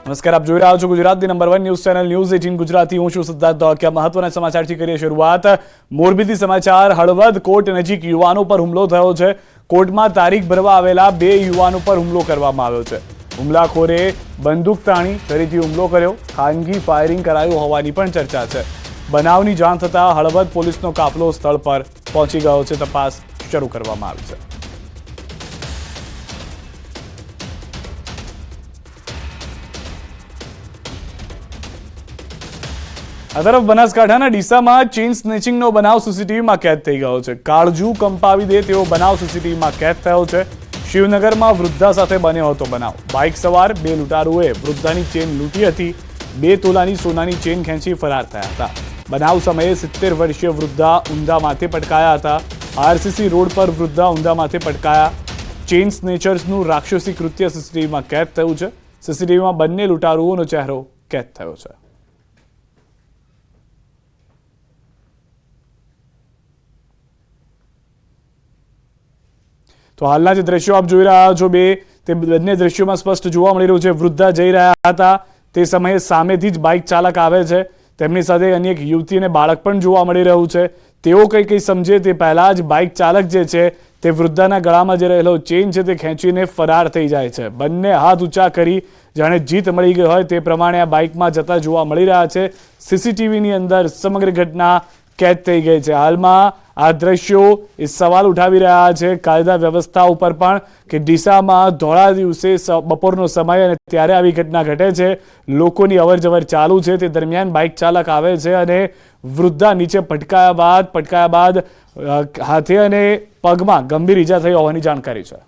નમસ્કાર, આપ જોઈ રહ્યા છો ગુજરાતની number 1 news channel news 18 Gujarati. હું છું સિદ્ધાર્થ ધોળકિયા. મહત્વના સમાચારથી કરીએ શરૂઆત. મોરબીથી સમાચાર. હળવદ કોર્ટ નજીક યુવાનો પર હુમલો થયો છે. કોર્ટમાં તારીખ ભરવા આવેલા 2 યુવાનો પર હુમલો કરવામાં આવ્યો છે. હુમલાખોરે બંદૂક તાણી ફરીથી હુમલો કર્યો. ખાનગી ફાયરિંગ કરાયું હોવાની પણ ચર્ચા છે. બનાવની જાણ થતાં હળવદ પોલીસનો કાફલો સ્થળ પર પહોંચી ગયો છે. તપાસ શરૂ કરવામાં આવી છે. આ તરફ બનાસકાંઠાના ડીસામાં ચેઇન સ્નેચિંગનો બનાવ સીસીટીવીમાં કેદ થઈ ગયો છે. કાળજુ કંપાવી દે તેવો બનાવ સીસીટીવીમાં કેદ થયો છે. શિવનગરમાં વૃદ્ધા સાથે બન્યો હતો બનાવ. બાઇક સવાર 2 લૂંટારુઓએ વૃદ્ધાની ચેઇન લૂંટી હતી. 2 તોલાની સોનાની ચેઇન ખેંચી ફરાર થયા હતા. બનાવ સમયે 70 વર્ષીય વૃદ્ધા ઊંધા માથે પટકાયા હતા. આરસીસી રોડ પર વૃદ્ધા ઊંધા માથે પટકાયા. ચેઇન સ્નેચર્સનું રાક્ષસી કૃત્ય સીસીટીવીમાં કેદ થયું છે. સીસીટીવીમાં બંને લૂંટારુઓનો ચહેરો કેદ થયો છે. તો હાલના જે દ્રશ્યો આપ જોઈ રહ્યા છો તે બંને દ્રશ્યોમાં સ્પષ્ટ જોવા મળી રહ્યું છે. વૃદ્ધા જઈ રહ્યા હતા તે સમયે સામેથી જ બાઇક ચાલક આવે છે. તેમની સાથે અન્ય એક યુવતી અને બાળક પણ જોવા મળી રહ્યું છે. તેઓ કંઈ સમજે તે પહેલા જ બાઇક ચાલક જે છે તે વૃદ્ધાના ગળામાં જે રહેલો ચેઇન છે તે ખેંચીને ફરાર થઈ જાય છે. બંને હાથ ઊંચા કરી જાણે જીત મળી ગઈ હોય તે પ્રમાણે આ બાઇકમાં જતા જોવા મળી રહ્યા છે. સીસીટીવીની અંદર સમગ્ર ઘટના કેદ થઈ ગઈ છે. હાલમાં આ દ્રશ્યો એ સવાલ ઉઠાવી રહ્યા છે કાયદા વ્યવસ્થા ઉપર પણ કે ડીસામાં ધોળા દિવસે બપોરનો સમય અને ત્યારે આવી ઘટના ઘટે છે. લોકોની અવરજવર ચાલુ છે તે દરમિયાન બાઇક ચાલક આવે છે અને વૃદ્ધા નીચે પટકાયા બાદ હાથે અને પગમાં ગંભીર ઈજા થઈ હોવાની જાણકારી છે.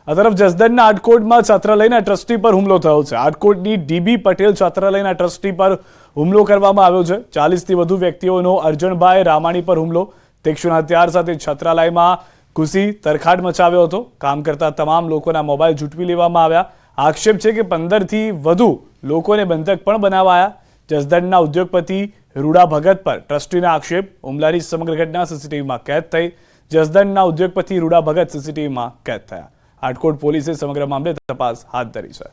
આ તરફ જસદણના આટકોટમાં છાત્રાલયના ટ્રસ્ટી પર હુમલો થયો છે. આટકોટની ડીબી પટેલ છાત્રાલયના ટ્રસ્ટી પર હુમલો કરવામાં આવ્યો છે. 40થી વધુ વ્યક્તિઓનો અર્જણભાઈ રામાણી પર હુમલો. તીક્ષ્ણ હથિયાર સાથે છાત્રાલયમાં ઘૂસી તરખાટ મચાવ્યો હતો. કામ કરતા તમામ લોકોના મોબાઈલ ઝૂંટવી લેવામાં આવ્યા. આક્ષેપ છે કે 15થી વધુ લોકોને બંધક પણ બનાવાયા. જસદણના ઉદ્યોગપતિ રૂડા ભગત પર ટ્રસ્ટીના આક્ષેપ. હુમલાની સમગ્ર ઘટના સીસીટીવીમાં કેદ થઈ. જસદણના ઉદ્યોગપતિ રૂડા ભગત સીસીટીવીમાં કેદ થયા. આટકોટ પોલીસે સમગ્ર મામલે તપાસ હાથ ધરી છે.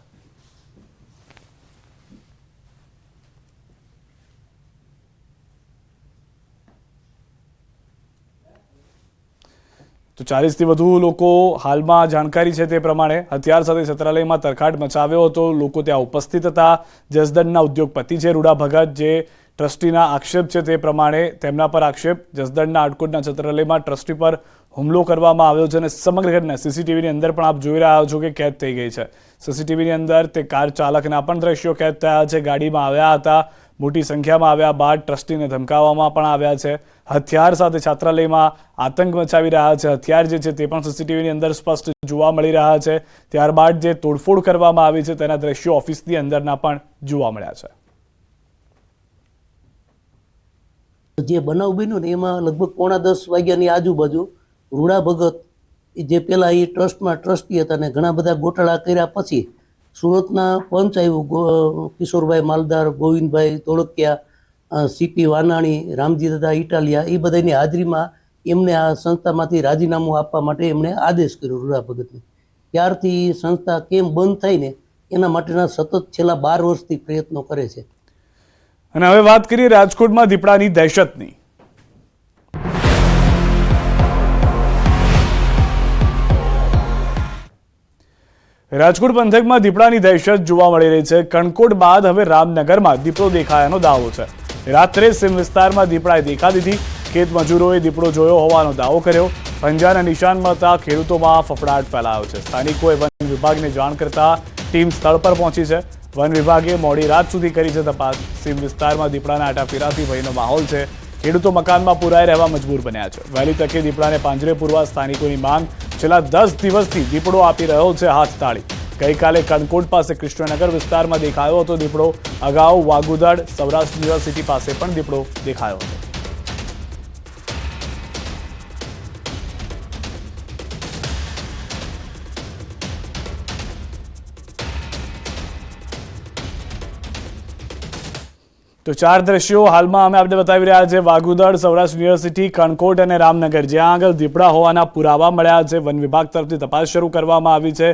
તો 40થી વધુ લોકો હાલમાં જાણકારી છે તે પ્રમાણે હથિયાર સાથે છાત્રાલયમાં તરખાટ મચાવ્યો હતો. લોકો ત્યાં ઉપસ્થિત હતા. જસદણના ઉદ્યોગપતિ છે રૂડા ભગત, જે ટ્રસ્ટીના આક્ષેપ છે તે પ્રમાણે તેમના પર આક્ષેપ. જસદણના આટકોટના છાત્રાલયમાં ટ્રસ્ટી પર હુમલો કરવામાં આવ્યો છે અને સમગ્ર ઘટના સીસીટીવીની અંદર પણ આપ જોઈ રહ્યા છો કે કેદ થઈ ગઈ છે. સીસીટીવીની અંદર તે કાર ચાલકના પણ દ્રશ્યો કેદ થયા છે. ગાડીમાં આવ્યા હતા, મોટી સંખ્યામાં આવ્યા બાદ ટ્રસ્ટીને ધમકાવવામાં પણ આવ્યા છે. હથિયાર સાથે છાત્રાલયમાં આતંક મચાવી રહ્યા છે. હથિયાર જે છે તે પણ સીસીટીવીની અંદર સ્પષ્ટ જોવા મળી રહ્યા છે. ત્યારબાદ જે તોડફોડ કરવામાં આવી છે તેના દ્રશ્યો ઓફિસની અંદરના પણ જોવા મળ્યા છે. જે બનાવ બન્યો ને એમાં લગભગ 9:30 વાગ્યાની આજુબાજુ રૂડા ભગત જે પેલા એ ટ્રસ્ટમાં ટ્રસ્ટી હતા ને ઘણા બધા ગોટાળા કર્યા પછી સુરતના પંચ આવ્યું, કિશોરભાઈ માલદાર, ગોવિંદભાઈ ધોળકિયા, સીપી વાનાણી, રામજી દાદા ઇટાલિયા, એ બધાની હાજરીમાં એમને આ સંસ્થામાંથી રાજીનામું આપવા માટે એમણે આદેશ કર્યો રૂડા ભગતને. ત્યારથી સંસ્થા કેમ બંધ થાય ને એના માટેના સતત છેલ્લા 12 વર્ષથી પ્રયત્નો કરે છે. અને હવે વાત કરીએ રાજકોટમાં દીપડાની દહેશતની. રાજકોટ પંથકમાં દીપડાની દહેશત જોવા મળી રહી છે. કણકોટ બાદ હવે રામનગરમાં દીપડો દેખાયાનો દાવો છે. રાત્રે સીમ વિસ્તારમાં દીપડાએ દેખા દીધી. ખેત મજૂરોએ દીપડો જોયો હોવાનો દાવો કર્યો. પંજાના નિશાન મળતા ખેડૂતોમાં ફફડાટ ફેલાયો છે. સ્થાનિકોએ વન વિભાગને જાણ કરતા ટીમ સ્થળ પર પહોંચી છે. વન વિભાગે મોડી રાત સુધી કરી છે તપાસ. સીમ વિસ્તારમાં દીપડાના આટાફેરાથી ભયનો માહોલ છે. ખેડૂતો મકાનમાં પુરાઈ રહેવા મજબૂર બન્યા છે. વહેલી તકે દીપડાને પાંજરે પૂરવા સ્થાનિકોની માંગ. છેલ્લા 10 દિવસથી દીપડો આપી રહ્યો છે હાથ તાળી. ગઈકાલે કણકોટ પાસે કૃષ્ણનગર વિસ્તારમાં દેખાયો હતો દીપડો. અગાઉ વાગુદડ સૌરાષ્ટ્ર યુનિવર્સિટી પાસે પણ દીપડો દેખાયો હતો. તો 4 દ્રશ્યો હાલમાં અમે આપને બતાવી રહ્યા છે વાઘુદડ, સૌરાષ્ટ્ર યુનિવર્સિટી, કણકોટ અને રામનગર, જ્યાં આગળ દીપડા હોવાના પુરાવા મળ્યા છે। વન વિભાગ તરફથી તપાસ શરૂ કરવામાં આવી છે।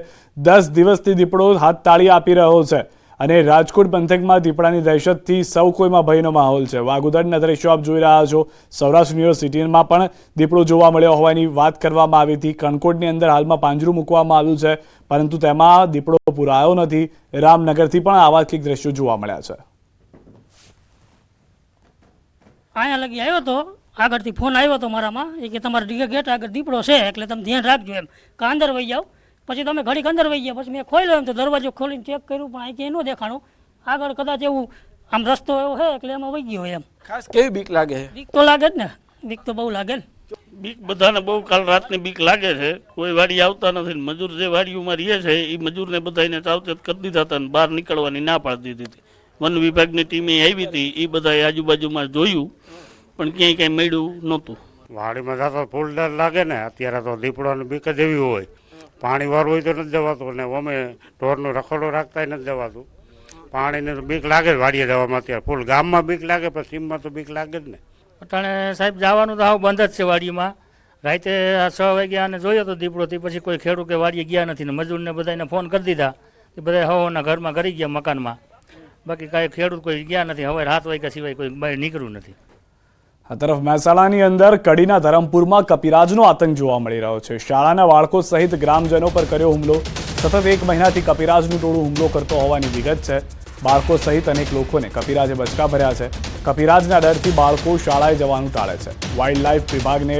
10 દિવસથી દીપડો હાથ તાળી આપી રહ્યો છે અને રાજકોટ પંથકમાં દીપડાની દહેશતથી સૌ કોઈમાં ભયનો માહોલ છે। વાઘુદડના દ્રશ્યો આપ જોઈ રહ્યા છો। સૌરાષ્ટ્ર યુનિવર્સિટીમાં પણ દીપડો જોવા મળ્યો હોવાની વાત કરવામાં આવી હતી। કણકોટની અંદર હાલમાં પાંજરું મૂકવામાં આવ્યું છે, પરંતુ તેમાં દીપડો પુરાયો નથી। રામનગરથી પણ આવા કંઈક દ્રશ્યો જોવા મળ્યા છે। અહીંયા લગી આવ્યો હતો, આગળથી ફોન આવ્યો હતો મારામાં, એ કે તમારા ગેટ આગળ દીપડો છે એટલે તમે ધ્યાન રાખજો એમ, કે અંદર વહી જાઓ। પછી તમે ઘડીક અંદર વહી ગયા, પછી મેં ખોલ્યો એમ તો દરવાજો ખોલીને ચેક કર્યું, પણ અહીં ક્યાંય ન દેખાણું। આગળ કદાચ એવું આમ રસ્તો એવો છે એટલે એમાં વહી ગયો એમ। ખાસ કેવી બીક લાગે છે? બીક તો લાગે જ ને, બીક તો બહુ લાગે ને। બીક બધાને બહુ કાલ રાતની બીક લાગે છે। કોઈ વાડી આવતા નથી ને મજૂર જે વાડીઓમાં રહે છે એ મજૂરને બધાને સાવચેત કરી દીધા હતા ને બહાર નીકળવાની ના પાડી દીધી હતી। વન વિભાગની ટીમે આવી હતી, એ બધાએ આજુબાજુમાં જોયું પણ ક્યાંય કાંઈ મળ્યું નહોતું। વાડીમાં જતો ફૂલ ડર લાગે ને। અત્યારે તો દીપડાની બીક જ એવી હોય, પાણી વાળું હોય તો નથી જવાતું ને અમે ઢોરનું રખોડો રાખતા નથી જવાતું। પાણીની તો બીક લાગે જ વાડીએ જવામાં। અત્યારે ફૂલ ગામમાં બીક લાગે પણ સીમમાં તો બીક લાગે જ ને। અટાણે સાહેબ જવાનું તો હાવ બંધ જ છે વાડીમાં। રાતે 6 વાગ્યા અને જોયો તો દીપડો, તે પછી કોઈ ખેડૂત કે વાડીએ ગયા નથી ને મજૂરને બધાને ફોન કરી દીધા, એ બધા હવાના ઘરમાં કરી ગયા મકાનમાં। બાકી કાંઈ ખેડૂત કોઈ ગયા નથી। હવે 7 વાગ્યા સિવાય કોઈ બહાર નીકળ્યું નથી। આ તરફ મહેસાણાની અંદર કડીના ધરમપુરમાં કપિરાજનો આતંક જોવા મળી રહ્યો છે। શાળાના બાળકો સહિત ગ્રામજનો પર કર્યો હુમલો। સતત 1 મહિનાથી કપિરાજનું ટોળું હુમલો કરતો હોવાની વિગત છે। બાળકો સહિત અનેક લોકોને કપિરાજે બચકા ભર્યા છે। કપિરાજના ડરથી બાળકો શાળાએ જવાનું ટાળે છે। વાઇલ્ડ લાઇફ વિભાગને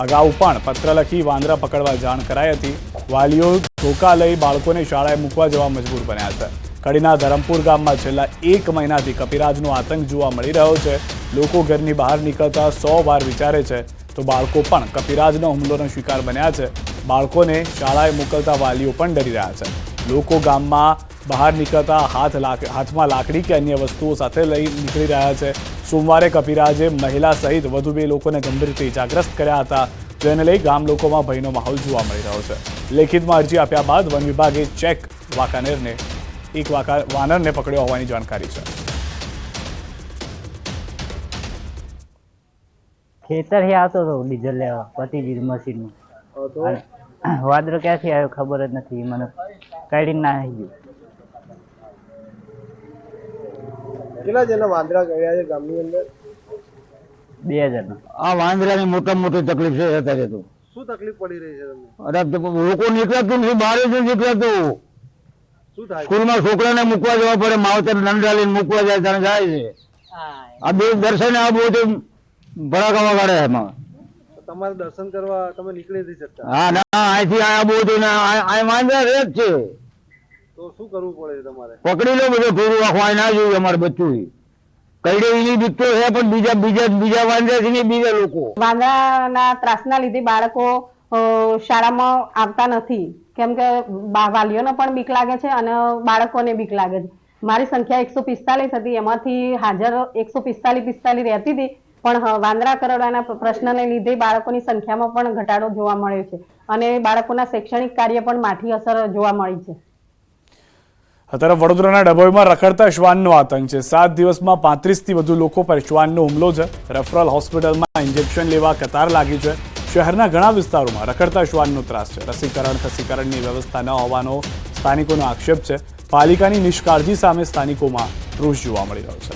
અગાઉ પણ પત્ર લખી વાંદરા પકડવા જાણ કરાઈ હતી। વાલીઓ ધોકા લઈ બાળકોને શાળાએ મૂકવા જવા મજબૂર બન્યા છે। કડીના ધરમપુર ગામમાં છેલ્લા 1 મહિનાથી કપિરાજનો આતંક જોવા મળી રહ્યો છે। લોકો ઘરની બહાર નીકળતા 100 વાર વિચારે છે તો બાળકો પણ કપિરાજના હુમલોનો શિકાર બન્યા છે। બાળકોને શાળાએ મોકલતા વાલીઓ પણ ડરી રહ્યા છે। લોકો ગામમાં બહાર નીકળતા હાથમાં લાકડી કે અન્ય વસ્તુઓ સાથે લઈ નીકળી રહ્યા છે। સોમવારે કપિરાજે મહિલા સહિત વધુ 2 લોકોને ગંભીર રીતે ઇજાગ્રસ્ત કર્યા હતા, જેને લઈ ગામ લોકોમાં ભયનો માહોલ જોવા મળી રહ્યો છે। લેખિતમાં અરજી આપ્યા બાદ વન વિભાગે એક વાનરને પકડ્યો હોવાની જાણકારી છે। ખેતર થી આવતો હતો ડીઝલ લેવા, પતિજી મશીન નું। વાદળો ક્યાંથી આવ્યો ખબર જ નથી મને, કાઢીને ના આવી ગયું। કેટલા જણા વાંદરા ગયા છે ગામની અંદર? 2 જણા। આ વાંદરાની મોટી તકલીફ છે અત્યારે તો। શું તકલીફ પડી રહી છે તમને? અરે લોકો નીકળતું નથી, બહાર જ નીકળતું। શું થાય? સ્કૂલમાં છોકરાને મૂકવા જવા પડે, માવતર નંદા લઈને મૂકવા જાય ત્યારે જાય છે। આ 2 દર્શન આ બધું ભડાકામાં કાઢે એમાં। તમારે દર્શન કરવા તમે નીકળી નથી શકતા? હા ના, અહીંથી આ બધું આ વાંદરા રહે જ છે। તો શું કરવું પડે છે તમારે? પકડી લો બધું પૂરું આખું, આ ના જોયું અમારે બચ્ચું કઈડે એની બીક તો છે, પણ બીજા વાંદરાથી નહીં, બીજા લોકો વાંદરાના ત્રાસના લીધે બાળકો શાળામાં આવતા નથી, કેમ કે વાલીઓને પણ બીક લાગે છે અને બાળકોને બીક લાગે છે। મારી સંખ્યા 145 હતી, એમાંથી હાજર 145 રહેતી હતી, પણ વાંદરા કરડવાના પ્રશ્નને લીધે બાળકોની સંખ્યામાં પણ ઘટાડો જોવા મળ્યો છે અને બાળકોના શૈક્ષણિક કાર્ય પણ માઠી અસર જોવા મળી છે। આ તરફ વડોદરાના ડભોઈમાં રખડતા શ્વાનનો આતંક છે। 7 દિવસમાં 35થી વધુ લોકો પર શ્વાનનો હુમલો છે। રેફરલ હોસ્પિટલમાં ઇન્જેક્શન લેવા કતાર લાગી છે। શહેરના ઘણા વિસ્તારોમાં રખડતા શ્વાનનો ત્રાસ છે। રસીકરણની વ્યવસ્થા ન હોવાનો સ્થાનિકોનો આક્ષેપ છે। પાલિકાની નિષ્કાળજી સામે સ્થાનિકોમાં રોષ જોવા મળી રહ્યો છે।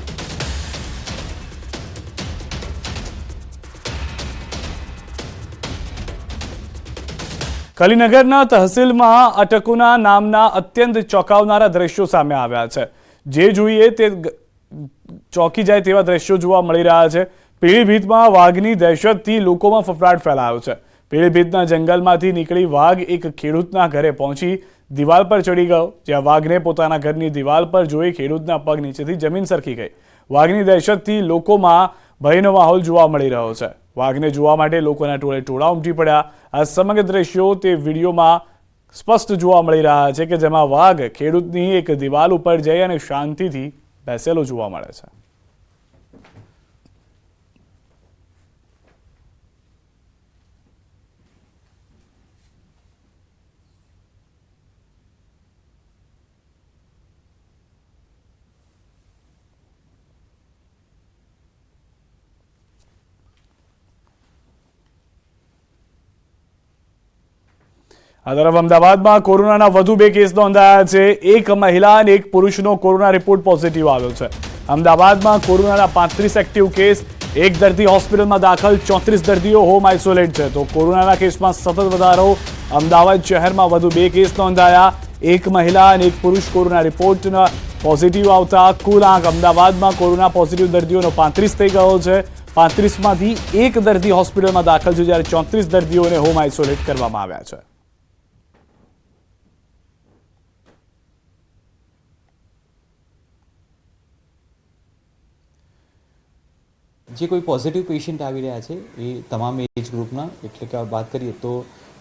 કલીનગરના તહસીલમાં અટકુના નામના અત્યંત ચોંકાવનારા દ્રશ્યો સામે આવ્યા છે। જે જોઈએ તે ચોંકી જાય તેવા દ્રશ્યો જોવા મળી રહ્યા છે। પીળીભીતમાં વાઘની દહેશતથી લોકોમાં ફફડાટ ફેલાયો છે। પીળીભીતના જંગલમાંથી નીકળી વાઘ એક ખેડૂતના ઘરે પહોંચી દિવાલ પર ચડી ગયો, જ્યાં વાઘને પોતાના ઘરની દિવાલ પર જોઈ ખેડૂતના પગ નીચેથી જમીન સરકી ગઈ। વાઘની દહેશતથી લોકોમાં ભયનો માહોલ જોવા મળી રહ્યો છે। વાઘને જોવા માટે લોકોના ટોળા ઉમટી પડ્યા। આ સમગ્ર દ્રશ્યો તે વિડીયોમાં સ્પષ્ટ જોવા મળી રહ્યા છે કે જેમાં વાઘ ખેડૂતની એક દિવાલ ઉપર જઈ અને શાંતિથી બેસેલો જોવા મળે છે। આ તરફ અમદાવાદમાં કોરોનાના વધુ 2 કેસ નોંધાયા છે. એક મહિલા અને એક પુરુષનો કોરોના રિપોર્ટ પોઝિટિવ આવ્યો છે. અમદાવાદમાં કોરોનાના 35 એક્ટિવ કેસ, એક દર્દી હોસ્પિટલમાં દાખલ, 34 દર્દીઓ હોમ આઇસોલેટ છે. તો કોરોનાના કેસમાં સતત વધારો. અમદાવાદ શહેરમાં વધુ 2 કેસ નોંધાયા. એક મહિલા અને એક પુરુષ કોરોના રિપોર્ટના પોઝિટિવ આવતા કુલ આંક અમદાવાદમાં કોરોના પોઝિટિવ દર્દીઓનો 35 થઈ ગયો છે. 35માંથી એક દર્દી હોસ્પિટલમાં દાખલ છે, જ્યારે 34 દર્દીઓને હોમ આઇસોલેટ કરવામાં આવ્યા છે. જે કોઈ પોઝિટિવ પેશન્ટ આવી રહ્યા છે એ તમામ એજ ગ્રુપના, એટલે કે વાત કરીએ તો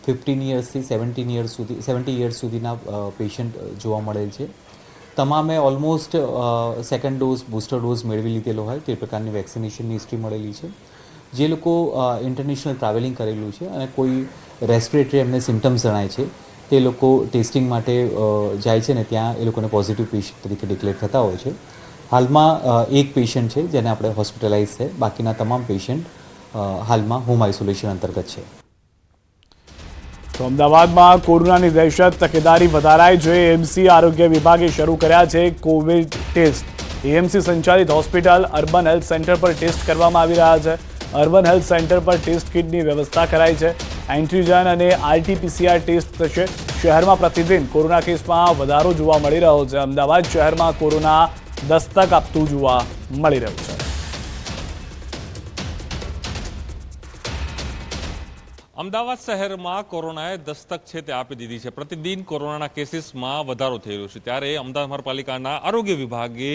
15 યર્સથી 70 યર્સ સુધીના પેશન્ટ જોવા મળેલ છે. તમામે almost second dose, booster dose મેળવી લીધેલો હોય તે પ્રકારની વેક્સિનેશનની હિસ્ટ્રી મળેલી છે. જે લોકો ઇન્ટરનેશનલ ટ્રાવેલિંગ કરેલું છે અને કોઈ રેસ્પિરેટરી એમને સિમ્ટમ્સ જણાય છે તે લોકો ટેસ્ટિંગ માટે જાય છે ને ત્યાં એ લોકોને પોઝિટિવ પેશન્ટ તરીકે ડિક્લેર થતા હોય છે. હાલમાં એક પેશન્ટ છે જેને આપણે હોસ્પિટલાઇઝ છે, બાકીના તમામ પેશન્ટ હાલમાં હોમ આઇસોલેશન અંતર્ગત છે. તો અમદાવાદમાં કોરોનાની દહેશત, તકેદારી વધારાઈ જોઈએ. એએમસી આરોગ્ય વિભાગે શરૂ કર્યા છે કોવિડ ટેસ્ટ. એએમસી સંચાલિત હોસ્પિટલ અર્બન હેલ્થ સેન્ટર પર ટેસ્ટ કરવામાં આવી રહ્યા છે. અર્બન હેલ્થ સેન્ટર પર ટેસ્ટ કિટની વ્યવસ્થા કરાઈ છે. એન્ટીજન અને આરટીપીસીઆર ટેસ્ટ થશે. શહેરમાં પ્રતિદિન કોરોના કેસમાં વધારો જોવા મળી રહ્યો છે. અમદાવાદ શહેરમાં કોરોના દસ્તક આપતું જોવા મળી રહ્યું છે. અમદાવાદ શહેરમાં કોરોનાએ દસ્તક છે તે આપી દીધી છે. પ્રતિદિન કોરોનાના કેસીસમાં વધારો થઈ રહ્યો છે. ત્યારે અમદાવાદ મહાનગરપાલિકાના આરોગ્ય વિભાગે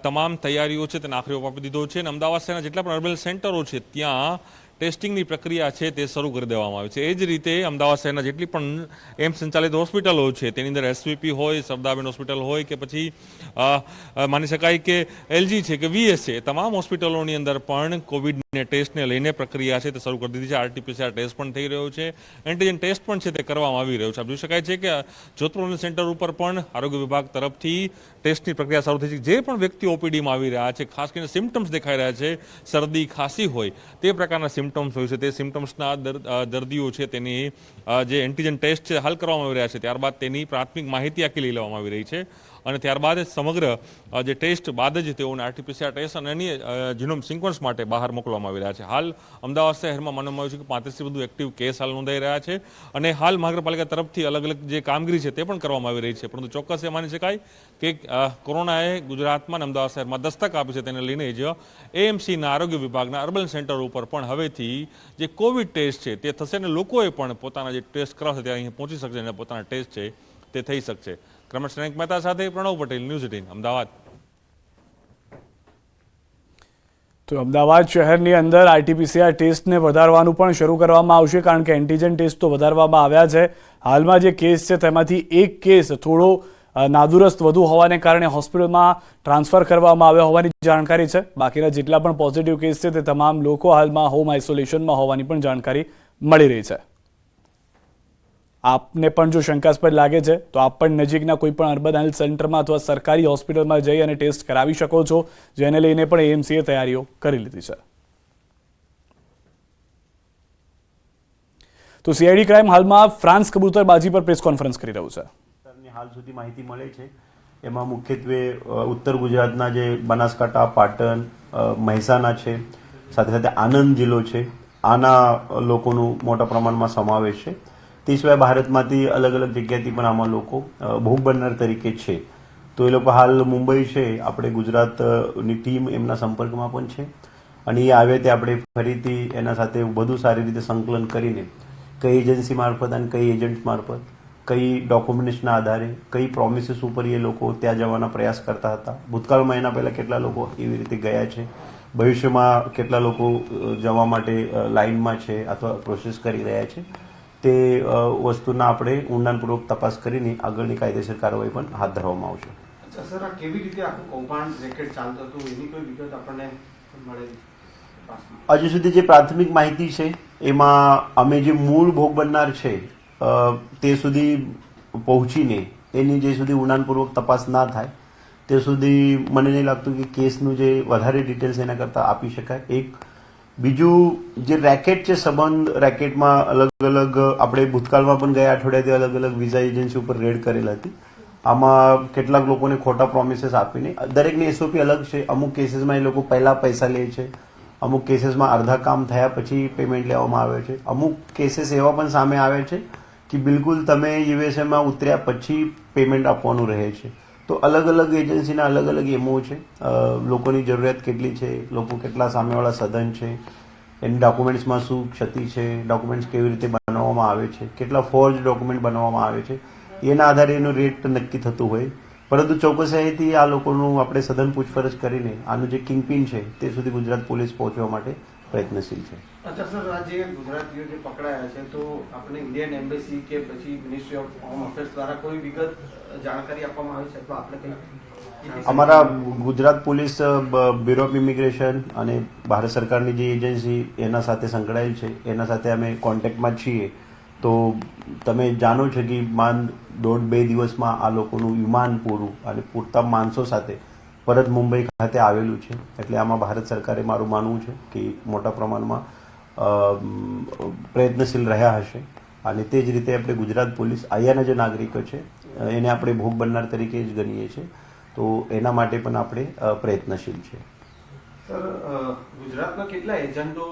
તમામ તૈયારીઓ છે તેને આખરી ઓપ આપી દીધો છે અને અમદાવાદ શહેરના જેટલા પણ અર્બન સેન્ટરો છે ત્યાં ટેસ્ટિંગની પ્રક્રિયા છે તે શરૂ કરી દેવામાં આવી છે. એ જ રીતે અમદાવાદ શહેરના જેટલી પણ એમ્સ સંચાલિત હોસ્પિટલો છે તેની અંદર એસવીપી હોય, સરદારબેન હોસ્પિટલ હોય કે પછી માની શકાય કે એલજી છે કે વીએસ છે, તમામ હોસ્પિટલોની અંદર પણ કોવિડને ટેસ્ટને લઈને પ્રક્રિયા છે તે શરૂ કરી દીધી છે. આરટીપીસીઆર ટેસ્ટ પણ થઈ રહ્યો છે, એન્ટીજન ટેસ્ટ પણ છે તે કરવામાં આવી રહ્યો છે. આપ જોઈ શકાય છે કે જોધપુર સેન્ટર ઉપર પણ આરોગ્ય વિભાગ તરફથી ટેસ્ટની પ્રક્રિયા શરૂ થઈ છે. જે પણ વ્યક્તિ ઓપીડીમાં આવી રહ્યા છે, ખાસ કરીને સિમ્ટમ્સ દેખાઈ રહ્યા છે, શરદી ખાંસી હોય તે પ્રકારના સિમ્ટમ્સ હોય છે, તે સિમ્ટમ્સના દર્દીઓ છે તેની જે એન્ટીજન ટેસ્ટ છે હાલ કરવામાં આવી રહ્યા છે. ત્યારબાદ તેની પ્રાથમિક માહિતી આખી લઈ લેવામાં આવી રહી છે અને ત્યારબાદ સમગ્ર જે ટેસ્ટ બાદ જ તેઓને આરટીપીસીઆર ટેસ્ટ અને અન્ય જીનોમ સિક્વન્સ માટે બહાર મોકલવામાં આવી રહ્યા છે. હાલ અમદાવાદ શહેરમાં માનવામાં આવ્યું છે કે 35થી વધુ એક્ટિવ કેસ હાલ નોંધાઈ રહ્યા છે અને હાલ મહાનગરપાલિકા તરફથી અલગ અલગ જે કામગીરી છે તે પણ કરવામાં આવી રહી છે. પરંતુ ચોક્કસ એ માની શકાય કે કોરોનાએ ગુજરાતમાં અમદાવાદ શહેરમાં દસ્તક આપી છે. તેને લઈને જ એએમસીના આરોગ્ય વિભાગના અર્બન સેન્ટર ઉપર પણ હવેથી જે કોવિડ ટેસ્ટ છે તે થશે અને લોકોએ પણ પોતાના જે ટેસ્ટ કરાવશે તે અહીં પહોંચી શકશે અને પોતાના ટેસ્ટ છે તે થઈ શકશે. ક્રમશ મહેતા સાથે પ્રણવ પટેલ, ન્યૂઝ 18 અમદાવાદ. તો અમદાવાદ શહેરની અંદર આરટીપીસીઆર ટેસ્ટને વધારવાનું પણ શરૂ કરવામાં આવશે, કારણ કે એન્ટીજન ટેસ્ટ તો વધારવામાં આવ્યા છે. હાલમાં જે કેસ છે તેમાંથી એક કેસ થોડો નાદુરસ્ત વધુ હોવાને કારણે હોસ્પિટલમાં ટ્રાન્સફર કરવામાં આવ્યા હોવાની જાણકારી છે. બાકીના જેટલા પણ પોઝિટિવ કેસ છે તે તમામ લોકો હાલમાં હોમ આઇસોલેશનમાં હોવાની પણ જાણકારી મળી રહી છે. આપને પણ જો શંકાસ્પદ લાગે છે તો આપ પણ નજીકના કોઈ પણ અર્બન હેલ્થ સેન્ટરમાં અથવા સરકારી હોસ્પિટલમાં જઈ અને ટેસ્ટ કરાવી શકો છો, જેને લઈને પણ એએમસીએ તૈયારીઓ કરી લીધી છે. તો સીઆઈડી ક્રાઇમ હાલમાં ફ્રાન્સ કબૂતરબાજી પર પ્રેસ કોન્ફરન્સ કરી રહ્યું છે. હાલ સુધી માહિતી મળે છે એમાં મુખ્યત્વે ઉત્તર ગુજરાતના જે બનાસકાંઠા, પાટણ, મહેસાણા છે, સાથે સાથે આનંદ જિલ્લો છે, આના લોકોનું મોટા પ્રમાણમાં સમાવેશ છે. તે સિવાય ભારતમાંથી અલગ અલગ જગ્યાથી પણ આમાં લોકો ભોગ બનનાર તરીકે છે. તો એ લોકો હાલ મુંબઈ છે, આપણે ગુજરાતની ટીમ એમના સંપર્કમાં પણ છે અને એ આવે તે આપણે ફરીથી એના સાથે વધુ સારી રીતે સંકલન કરીને કઈ એજન્સી મારફત અને કઈ એજન્ટ મારફત, કઈ ડોક્યુમેન્ટ્સના આધારે, કઈ પ્રોમિસીસ ઉપર એ લોકો ત્યાં જવાના પ્રયાસ કરતા હતા. ભૂતકાળમાં એના પહેલાં કેટલા લોકો એવી રીતે ગયા છે, ભવિષ્યમાં કેટલા લોકો જવા માટે લાઇનમાં છે અથવા પ્રોસેસ કરી રહ્યા છે, તે વસ્તુના આપણે ઊંડાણપૂર્વક તપાસ કરીને આગળની કાયદેસર કાર્યવાહી પણ હાથ ધરવામાં આવશે. સર, આ કેવી રીતે આખું કૌભાંડ રેકેટ ચાલતું હતું એની કોઈ વિગત આપણને મળેલી? હજુ સુધી જે પ્રાથમિક માહિતી છે એમાં અમે જે મૂળ ભોગ બનનાર છે તે સુધી પહોંચીને એની જે સુધી ઊંડાણપૂર્વક તપાસ ના થાય તે સુધી મને નહીં લાગતું કે કેસનું જે વધારે ડિટેલ્સ એના કરતાં આપી શકાય. એક બીજું જે રેકેટ છે, સંબંધ રેકેટમાં અલગ અલગ આપણે ભૂતકાળમાં પણ ગયા અઠવાડિયાથી અલગ અલગ વિઝા એજન્સી ઉપર રેડ કરેલ હતી. આમાં કેટલાક લોકોને ખોટા પ્રોમિસીસ આપીને, દરેકની એસઓપી અલગ છે. અમુક કેસીસમાં એ લોકો પહેલા પૈસા લે છે, અમુક કેસીસમાં અડધા કામ થયા પછી પેમેન્ટ લેવામાં આવે છે. અમુક કેસીસ એવા પણ સામે આવે છે કે બિલકુલ તમે યુએસએમાં ઉતર્યા પછી પેમેન્ટ આપવાનું રહે છે. તો અલગ અલગ એજન્સીના અલગ અલગ એમઓ છે. લોકોની જરૂરિયાત કેટલી છે, લોકો કેટલા સામેવાળા સધન છે, એની ડોક્યુમેન્ટ્સમાં શું ક્ષતિ છે, ડોક્યુમેન્ટ્સ કેવી રીતે બનાવવામાં આવે છે, કેટલા ફોર્જ ડોક્યુમેન્ટ બનાવવામાં આવે છે, એના આધારે એનું રેટ નક્કી થતું હોય. પરંતુ ચોકસાઈથી આ લોકોનું આપણે સઘન પૂછપરછ કરીને આનું જે કિંગપિન છે તે સુધી ગુજરાત પોલીસ પહોંચવા માટે પ્રયત્નશીલ છે. અચ્છા સર, આ જે ગુજરાતીઓ જે પકડાયા છે તો આપણે ઇન્ડિયન એમ્બેસી કે પછી મિનિસ્ટ્રી ઓફ હોમ અફેર્સ દ્વારા કોઈ વિગત જાણકારી આપવામાં આવી છે અથવા આપણે કંઈ? અમારા Gujarat police bureau of immigration અને ભારત સરકારની જે એજન્સી એના સાથે સંકળાયેલ છે એના સાથે અમે કોન્ટેક્ટમાં છીએ. તો તમે જાણો છો કે 1.5-2 દિવસમાં આ લોકોનું વિમાન પૂરું અને પૂરતા માણસો સાથે પરત મુંબઈ ખાતે આવેલું છે. એટલે આમાં ભારત સરકારે, મારું માનવું છે કે મોટા પ્રમાણમાં પ્રયત્નશીલ રહ્યા હશે. અને તે જ રીતે આપણે ગુજરાત પોલીસ અહીંયાના જે નાગરિકો છે એને આપણે ભોગ બનનાર તરીકે જ ગણીએ છીએ. તો એના માટે પણ આપણે પ્રયત્નશીલ છે. સર, ગુજરાતમાં કેટલા એજન્ટો